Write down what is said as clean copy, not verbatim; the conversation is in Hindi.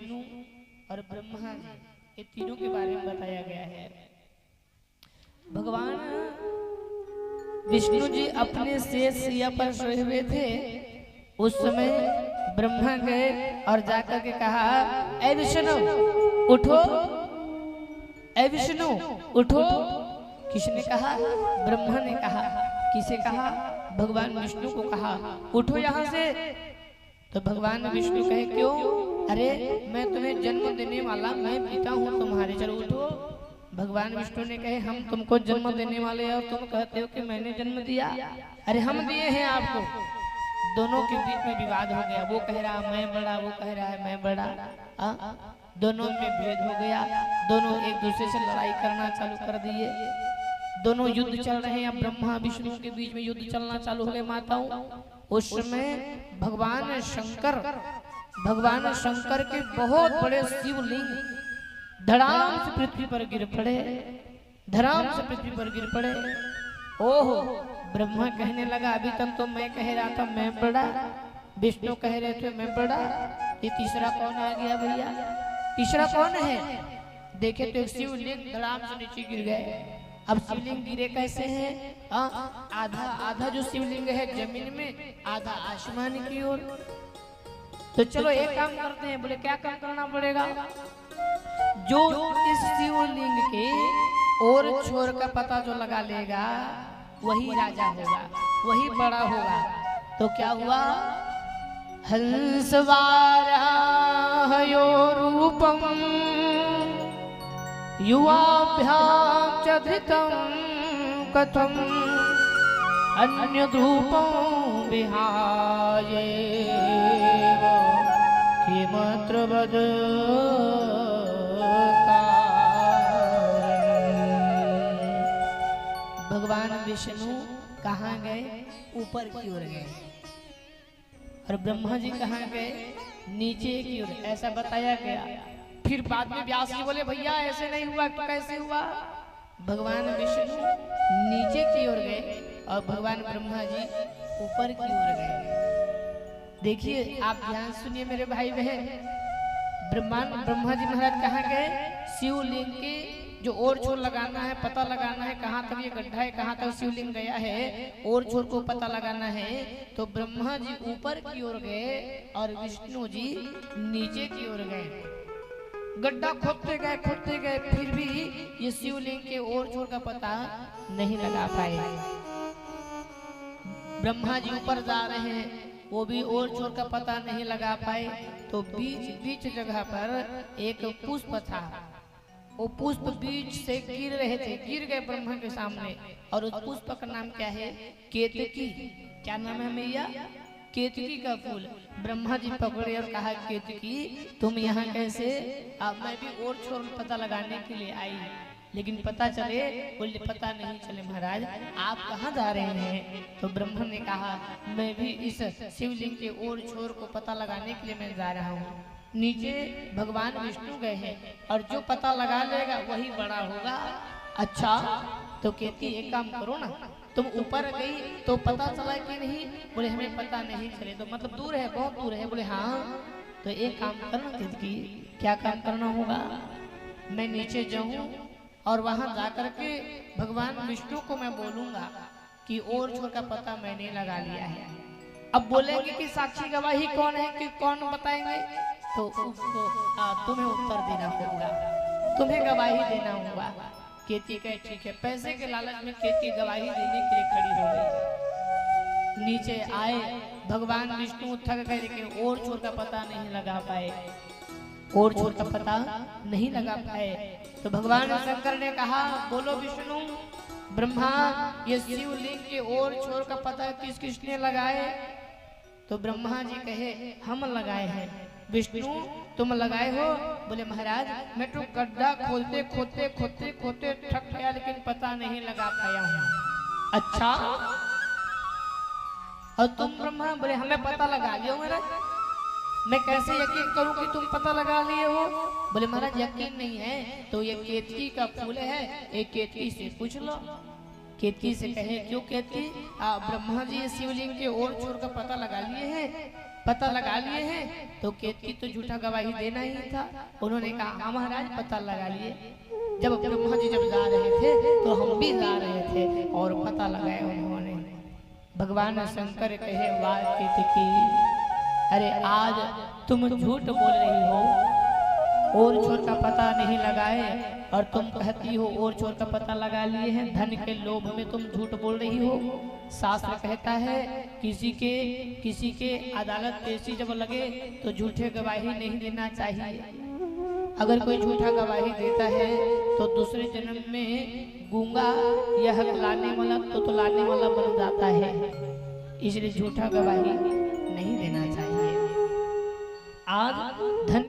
विष्णु और ब्रह्मा जी, ये तीनों के बारे में बताया गया है। भगवान विष्णु जी अपने शेष सिया पर सोए हुए थे। उस समय ब्रह्मा गए और जाकर के कहा, ऐ विष्णु उठो, ऐ विष्णु उठो। किसने कहा? ब्रह्मा ने कहा। किसे कहा? भगवान विष्णु को कहा, उठो यहाँ से। तो भगवान विष्णु कहे, क्यों? अरे मैं तुम्हें जन्म देने वाला, मैं पिता हूँ तुम्हारे, चलो उठो। भगवान विष्णु ने कहे, हम तुमको जन्म देने वाले और तुम कहते हो कि मैंने जन्म दिया। अरे हम दिए हैं आपको। दोनों के बीच में विवाद हो गया। वो कह रहा मैं बड़ा, वो कह रहा है मैं बड़ा। दोनों में भेद हो गया। दोनों एक दूसरे से लड़ाई करना चालू कर दिए। दोनों युद्ध चल रहे हैं। ब्रह्मा विष्णु के बीच में युद्ध चलना चालू हो गए माताओं। उस समय भगवान शंकर के बहुत बड़े शिवलिंग धड़ाम से पृथ्वी पर गिर पड़े, धड़ाम से पृथ्वी पर गिर पड़े। ओहो, ब्रह्मा कहने लगा, अभी तक तो मैं कह रहा था मैं बड़ा, विष्णु कह रहे थे मैं बड़ा, ये तीसरा कौन आ गया भैया? तीसरा कौन है? देखे तो एक शिवलिंग धड़ाम से नीचे गिर गए। अब शिवलिंग गिरे कैसे हैं? आधा आधा जो शिवलिंग है जमीन में, आधा आसमान की ओर। तो चलो एक काम करते हैं। बोले क्या काम करना पड़ेगा? जो इस शिवलिंग के और छोर का पता जो लगा लेगा वही राजा होगा, वही बड़ा होगा। तो क्या हुआ? हंसवाराहयो रूपम युवाभ्याम च धृतं कथम अन्य रूपं विहाये किमत्र वद। भगवान विष्णु कहाँ गए? ऊपर की ओर गए। और ब्रह्मा जी कहाँ गए? नीचे की ओर। ऐसा बताया गया। फिर बाद में व्यास जी बोले, भैया ऐसे नहीं हुआ, तो कैसे हुआ? भगवान विष्णु नीचे की ओर गए और भगवान ब्रह्मा जी ऊपर की ओर गए। देखिए, आप ध्यान सुनिए मेरे भाई बहन। ब्रह्मा जी महाराज कहाँ गए? शिवलिंग के जो और छोर लगाना है, पता लगाना है कहाँ तक ये गड्ढा है, कहाँ तक शिवलिंग गया है, और छोर को पता लगाना है। तो ब्रह्मा जी ऊपर की ओर गए और विष्णु जी नीचे की ओर गए। गड्ढा खोदते गए, फिर भी ये शिवलिंग के और छोर का पता नहीं लगा पाए। ब्रह्मा जी ऊपर जा रहे हैं, वो भी और छोर का पता नहीं लगा पाए। तो बीच जगह पर एक पुष्प था। वो पुष्प बीच से गिर रहे थे, गिर गए ब्रह्मा के सामने। और उस पुष्प का नाम क्या है? केतकी। क्या नाम है मैया? केतकी का फूल। ब्रह्मा जी पकड़े और कहा, केतकी तुम यहाँ कैसे? मैं भी और छोर पता लगाने के लिए आई, लेकिन पता चले? बोले पता नहीं चले महाराज, आप कहाँ जा रहे हैं? तो ब्रह्मा ने कहा, मैं भी इस शिवलिंग के और छोर को पता लगाने के लिए मैं जा रहा हूँ। नीचे भगवान विष्णु गए हैं और जो पता लगा लेगा वही बड़ा होगा। अच्छा, तो कहती एक काम करो ना, तुम ऊपर गई तो पता चला कि नहीं? बोले हमें पता नहीं चले। तो मतलब दूर है, बहुत दूर है। बोले हाँ, तो एक काम करना कहती, क्या काम करना होगा? मैं नीचे जाऊं और वहां जाकर के भगवान विष्णु को मैं बोलूंगा कि और छोर का पता मैंने लगा लिया है। अब बोलेंगे कि साक्षी गवाही कौन है, कि कौन बताएंगे? तो उसको तुम्हें उत्तर देना होगा, तुम्हें गवाही देना होगा। केती कहे ठीक है। पैसे के लालच में केती गवाही देने के लिए खड़ी हो गई। नीचे आए भगवान विष्णु, थक गए लेकिन और छोर का पता नहीं लगा पाए, और छोर का पता नहीं लगा पाए। तो भगवान शंकर ने कहा, बोलो विष्णु, ब्रह्मा ये शिवलिंग के और छोर का पता किस किसने लगाए? तो ब्रह्मा जी कहे, हम लगाए हैं। विष्णु तुम लगाए हो? बोले महाराज मैं तो गड्ढा खोदते थक गया, लेकिन पता नहीं लगा पाया हूँ। अच्छा, और तुम ब्रह्मा? बोले हमें पता लगा लिया महाराज। मैं कैसे यकीन करूं कि तुम पता लगा लिए हो? बोले महाराज यकीन नहीं है तो ये केतकी का फूल है, एक केतकी से पूछ लो। केतकी से कहे, क्यों केतकी? ब्रह्मा जी शिवलिंग के और छोर का पता लगा लिए हैं। पता लगा लिए हैं तो केतकी तो झूठा गवाही देना ही था। उन्होंने कहा हाँ महाराज पता लगा लिए। जब ब्रह्मा जी जब जा रहे थे तो हम भी जा रहे थे और पता लगाए उन्होंने। भगवान शंकर कहे वाह केतकी, अरे आज तुम झूठ बोल रही हो, और छोर का पता नहीं लगाए और तुम कहती हो और छोर का पता लगा लिए हैं। धन के लोभ में तुम झूठ बोल रही हो। शास्त्र कहता है किसी के अदालत पेशी जब लगे तो झूठे गवाही नहीं देना चाहिए। अगर कोई झूठा गवाही देता है तो दूसरे जन्म में गूंगा या हकलाने वाला तो लाने वाला बन जाता है। इसलिए झूठा गवाही नहीं देना चाहिए। आज धन